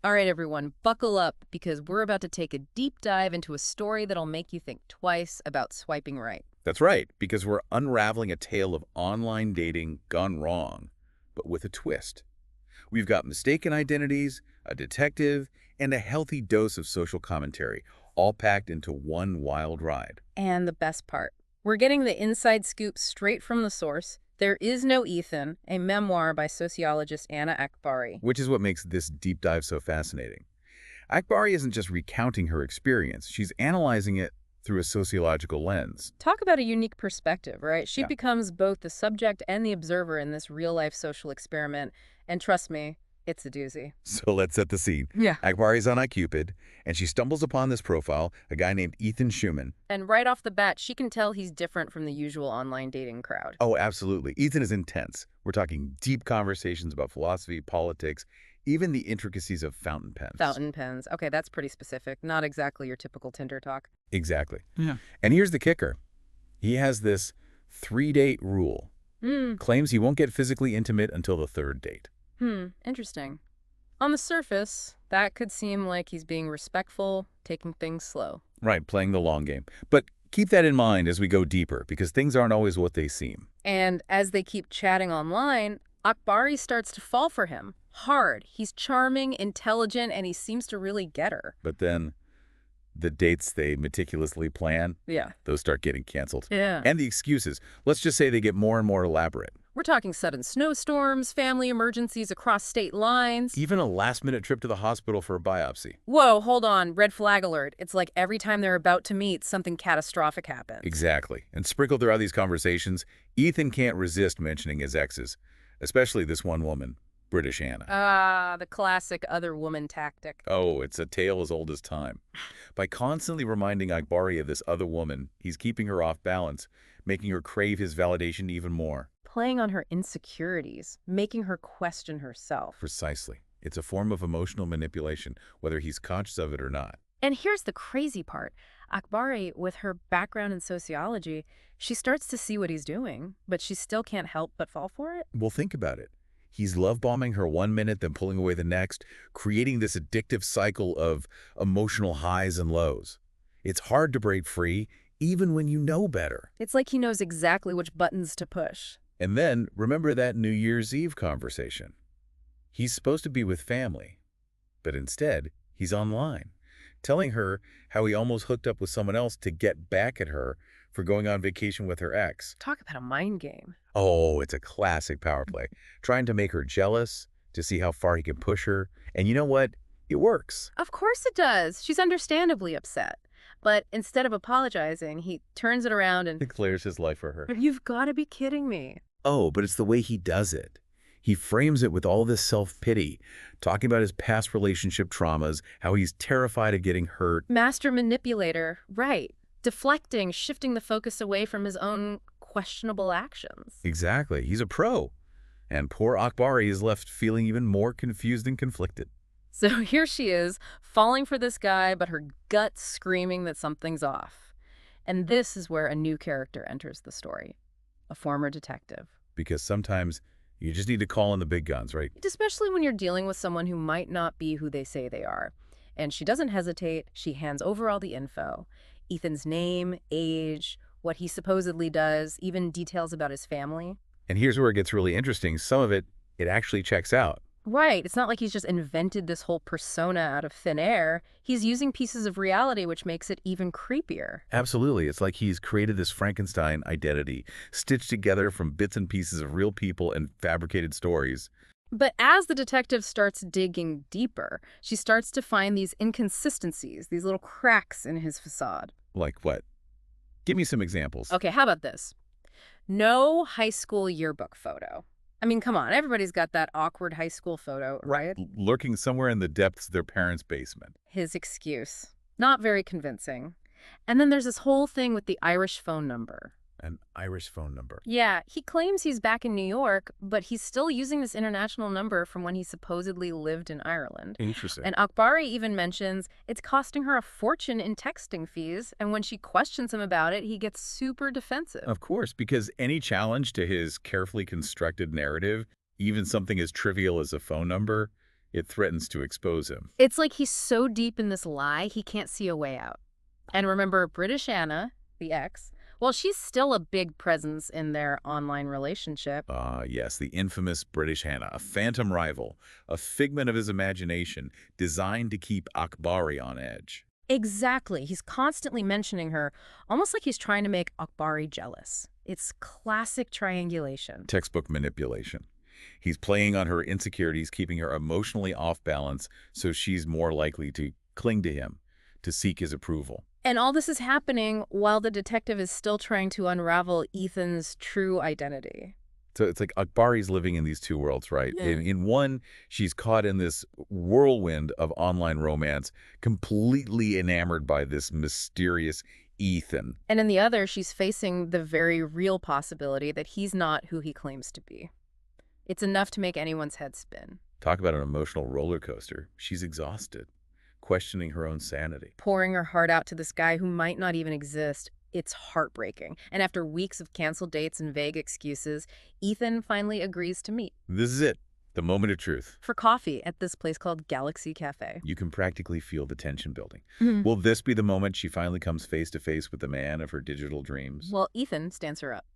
All right, everyone, buckle up because we're about to take a deep dive into a story that'll make you think twice about swiping right. That's right, because we're unraveling a tale of online dating gone wrong, but with a twist. We've got mistaken identities, a detective, and a healthy dose of social commentary, all packed into one wild ride. And the best part, we're getting the inside scoop straight from the source. There is no Ethan, a memoir by sociologist Anna Akbari. Which is what makes this deep dive so fascinating. Akbari isn't just recounting her experience, she's analyzing it through a sociological lens. Talk about a unique perspective, right? She Yeah. becomes both the subject and the observer in this real-life social experiment. And trust me, it's a doozy. So let's set the scene. Yeah. Akbari's on iCupid, and she stumbles upon this profile, a guy named Ethan Schumann. And right off the bat, she can tell he's different from the usual online dating crowd. Oh, absolutely. Ethan is intense. We're talking deep conversations about philosophy, politics, even the intricacies of fountain pens. Fountain pens. Okay, that's pretty specific. Not exactly your typical Tinder talk. Exactly. Yeah. And here's the kicker. He has this 3-date rule. Claims he won't get physically intimate until the 3rd date. Interesting. On the surface, that could seem like he's being respectful, taking things slow. Right, playing the long game. But keep that in mind as we go deeper, because things aren't always what they seem. And as they keep chatting online, Akbari starts to fall for him. Hard. He's charming, intelligent, and he seems to really get her. But then the dates they meticulously plan, Yeah. those start getting canceled. Yeah. And the excuses, let's just say they get more and more elaborate. We're talking sudden snowstorms, family emergencies across state lines. Even a last-minute trip to the hospital for a biopsy. Whoa, hold on. Red flag alert. It's like every time they're about to meet, something catastrophic happens. Exactly. And sprinkled throughout these conversations, Ethan can't resist mentioning his exes, especially this one woman, British Anna. The classic other woman tactic. Oh, it's a tale as old as time. By constantly reminding Akbari of this other woman, he's keeping her off balance, making her crave his validation even more. Playing on her insecurities, making her question herself. Precisely. It's a form of emotional manipulation, whether he's conscious of it or not. And here's the crazy part. Akbari, with her background in sociology, she starts to see what he's doing, but she still can't help but fall for it. Well, think about it. He's love-bombing her 1 minute, then pulling away the next, creating this addictive cycle of emotional highs and lows. It's hard to break free, even when you know better. It's like he knows exactly which buttons to push. And then, remember that New Year's Eve conversation. He's supposed to be with family, but instead, he's online, telling her how he almost hooked up with someone else to get back at her for going on vacation with her ex. Talk about a mind game. Oh, it's a classic power play, trying to make her jealous, to see how far he can push her. And you know what? It works. Of course it does. She's understandably upset. But instead of apologizing, he turns it around and Declares his life for her. You've got to be kidding me. Oh, but it's the way he does it. He frames it with all this self-pity, talking about his past relationship traumas, how he's terrified of getting hurt. Master manipulator, right. Deflecting, shifting the focus away from his own questionable actions. Exactly. He's a pro. And poor Akbari is left feeling even more confused and conflicted. So here she is, falling for this guy, but her gut screaming that something's off. And this is where a new character enters the story, a former detective. Because sometimes you just need to call in the big guns, right? Especially when you're dealing with someone who might not be who they say they are. And she doesn't hesitate. She hands over all the info. Ethan's name, age, what he supposedly does, even details about his family. And here's where it gets really interesting. Some of it actually checks out. Right. It's not like he's just invented this whole persona out of thin air. He's using pieces of reality, which makes it even creepier. Absolutely. It's like he's created this Frankenstein identity, stitched together from bits and pieces of real people and fabricated stories. But as the detective starts digging deeper, she starts to find these inconsistencies, these little cracks in his facade. Like what? Give me some examples. Okay, how about this? No high school yearbook photo. I mean, come on, everybody's got that awkward high school photo, right? Lurking somewhere in the depths of their parents' basement. His excuse. Not very convincing. And then there's this whole thing with the Irish phone number. An Irish phone number. Yeah, he claims he's back in New York, but he's still using this international number from when he supposedly lived in Ireland. Interesting. And Akbari even mentions it's costing her a fortune in texting fees, and when she questions him about it, he gets super defensive. Of course, because any challenge to his carefully constructed narrative, even something as trivial as a phone number, It threatens to expose him. It's like he's so deep in this lie, he can't see a way out. And remember, British Anna, the ex, well, she's still a big presence in their online relationship. Ah, yes, the infamous British Hannah, a phantom rival, a figment of his imagination, designed to keep Akbari on edge. Exactly. He's constantly mentioning her, almost like he's trying to make Akbari jealous. It's classic triangulation. Textbook manipulation. He's playing on her insecurities, keeping her emotionally off balance so she's more likely to cling to him, to seek his approval. And all this is happening while the detective is still trying to unravel Ethan's true identity. So it's like Akbari's living in these two worlds, right? Yeah. In one, she's caught in this whirlwind of online romance, completely enamored by this mysterious Ethan. And in the other, she's facing the very real possibility that he's not who he claims to be. It's enough to make anyone's head spin. Talk about an emotional roller coaster. She's exhausted, questioning her own sanity. Pouring her heart out to this guy who might not even exist. It's heartbreaking. And after weeks of canceled dates and vague excuses, Ethan finally agrees to meet. This is it, the moment of truth. For coffee at this place called Galaxy Cafe. You can practically feel the tension building. Mhm. Will this be the moment she finally comes face to face with the man of her digital dreams? Well, Ethan stands her up.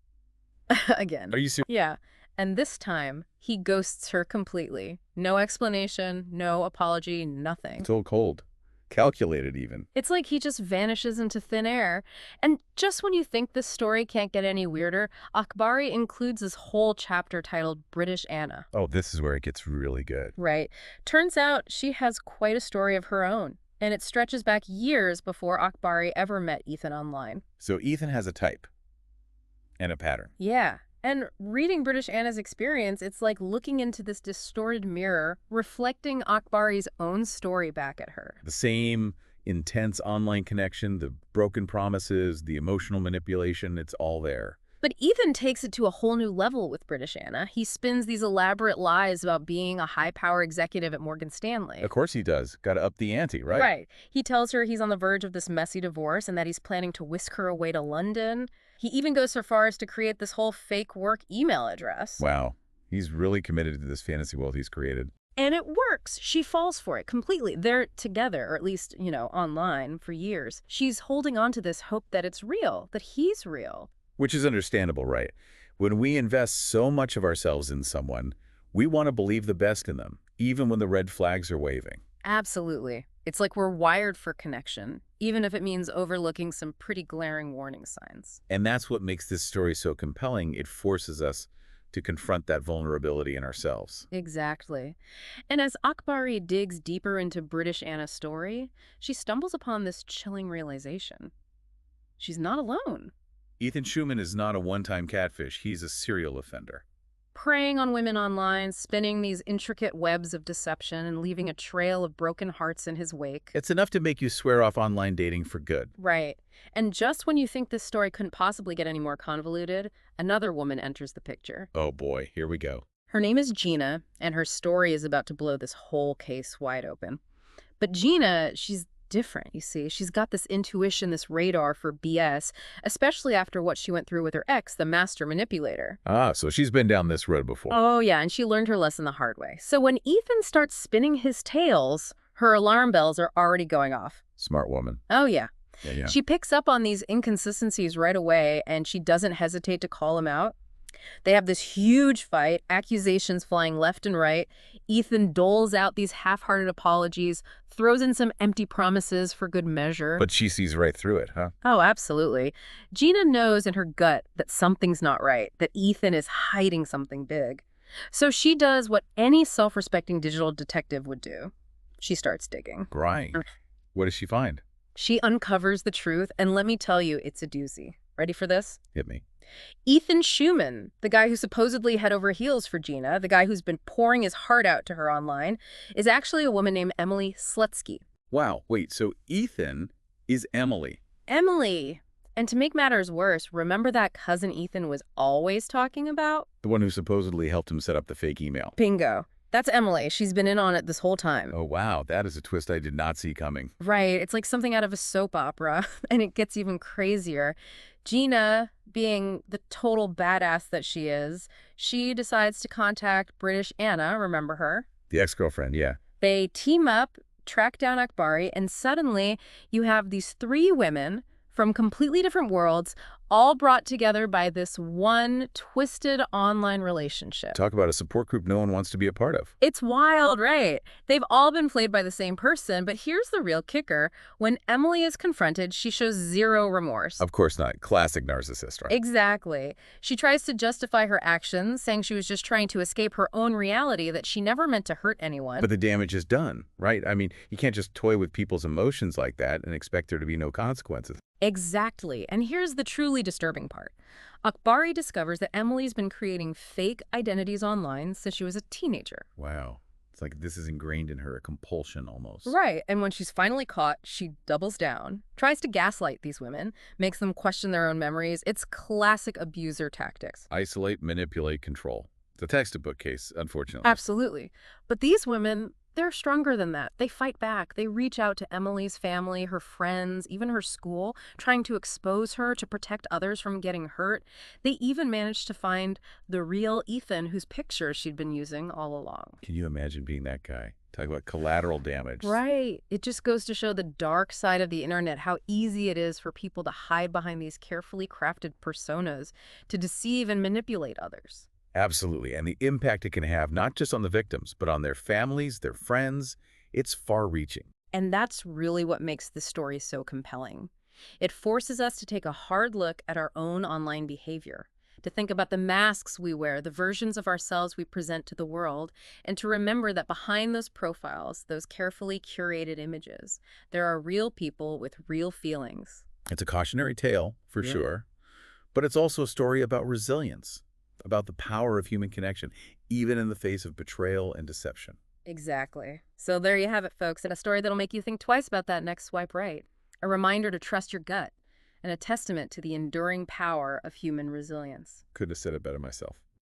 Again. Are you serious? Yeah. And this time, he ghosts her completely. No explanation, no apology, nothing. So cold. Calculated even. It's like he just vanishes into thin air. And just when you think this story can't get any weirder, Akbari includes this whole chapter titled British Anna. Oh, this is where it gets really good. Right. Turns out she has quite a story of her own. And it stretches back years before Akbari ever met Ethan online. So Ethan has a type and a pattern. Yeah. And reading British Anna's experience, it's like looking into this distorted mirror, reflecting Akbari's own story back at her. The same intense online connection, the broken promises, the emotional manipulation, it's all there. But Ethan takes it to a whole new level with British Anna. He spins these elaborate lies about being a high-power executive at Morgan Stanley. Of course he does. Got to up the ante, right? Right. He tells her he's on the verge of this messy divorce and that he's planning to whisk her away to London. He even goes so far as to create this whole fake work email address. Wow. He's really committed to this fantasy world he's created. And it works. She falls for it completely. They're together, or at least, online for years. She's holding on to this hope that it's real, that he's real. Which is understandable, right? When we invest so much of ourselves in someone, we want to believe the best in them, even when the red flags are waving. Absolutely. It's like we're wired for connection, even if it means overlooking some pretty glaring warning signs. And that's what makes this story so compelling. It forces us to confront that vulnerability in ourselves. Exactly. And as Akbari digs deeper into British Anna's story, she stumbles upon this chilling realization. She's not alone. Ethan Schumann is not a one-time catfish. He's a serial offender. Preying on women online, spinning these intricate webs of deception and leaving a trail of broken hearts in his wake. It's enough to make you swear off online dating for good. Right. And just when you think this story couldn't possibly get any more convoluted, another woman enters the picture. Oh boy, here we go. Her name is Gina, and her story is about to blow this whole case wide open. But Gina, she's different, you see. She's got this intuition, this radar for BS, especially after what she went through with her ex, the master manipulator. Ah, so she's been down this road before. Oh, yeah, and she learned her lesson the hard way. So when Ethan starts spinning his tales, her alarm bells are already going off. Smart woman. Oh, yeah. Yeah. She picks up on these inconsistencies right away, and she doesn't hesitate to call him out. They have this huge fight, accusations flying left and right. Ethan doles out these half-hearted apologies, throws in some empty promises for good measure. But she sees right through it, huh? Oh, absolutely. Gina knows in her gut that something's not right, that Ethan is hiding something big. So she does what any self-respecting digital detective would do. She starts digging. Right. What does she find? She uncovers the truth, and let me tell you, it's a doozy. Ready for this? Hit me. Ethan Schumann, the guy who supposedly head over heels for Gina, the guy who's been pouring his heart out to her online, is actually a woman named Emily Slutsky. Wow, wait, so Ethan is Emily. Emily! And to make matters worse, remember that cousin Ethan was always talking about? The one who supposedly helped him set up the fake email. Bingo. That's Emily. She's been in on it this whole time. Oh, wow, that is a twist I did not see coming. Right. It's like something out of a soap opera, and it gets even crazier. Gina, being the total badass that she is, she decides to contact British Anna, remember her? The ex-girlfriend, yeah. They team up, track down Akbari, and suddenly you have these three women from completely different worlds, all brought together by this one twisted online relationship. Talk about a support group no one wants to be a part of. It's wild, right? They've all been played by the same person, but here's the real kicker. When Emily is confronted, she shows zero remorse. Of course not. Classic narcissist, right? Exactly. She tries to justify her actions, saying she was just trying to escape her own reality, that she never meant to hurt anyone. But the damage is done, right? I mean, you can't just toy with people's emotions like that and expect there to be no consequences. Exactly. And here's the truly disturbing part. Akbari discovers that Emily's been creating fake identities online since she was a teenager. Wow. It's like this is ingrained in her, a compulsion almost. Right. And when she's finally caught, she doubles down, tries to gaslight these women, makes them question their own memories. It's classic abuser tactics. Isolate, manipulate, control. It's a textbook case, unfortunately. Absolutely. But these women, they're stronger than that. They fight back. They reach out to Emily's family, her friends, even her school, trying to expose her, to protect others from getting hurt. They even managed to find the real Ethan, whose picture she'd been using all along. Can you imagine being that guy? Talk about collateral damage. Right. It just goes to show the dark side of the internet, how easy it is for people to hide behind these carefully crafted personas to deceive and manipulate others. Absolutely. And the impact it can have, not just on the victims, but on their families, their friends, it's far-reaching. And that's really what makes this story so compelling. It forces us to take a hard look at our own online behavior, to think about the masks we wear, the versions of ourselves we present to the world, and to remember that behind those profiles, those carefully curated images, there are real people with real feelings. It's a cautionary tale, for Yeah. sure, but it's also a story about resilience, about the power of human connection, even in the face of betrayal and deception. Exactly. So there you have it, folks, and a story that'll make you think twice about that next swipe right. A reminder to trust your gut, and a testament to the enduring power of human resilience. Couldn't have said it better myself.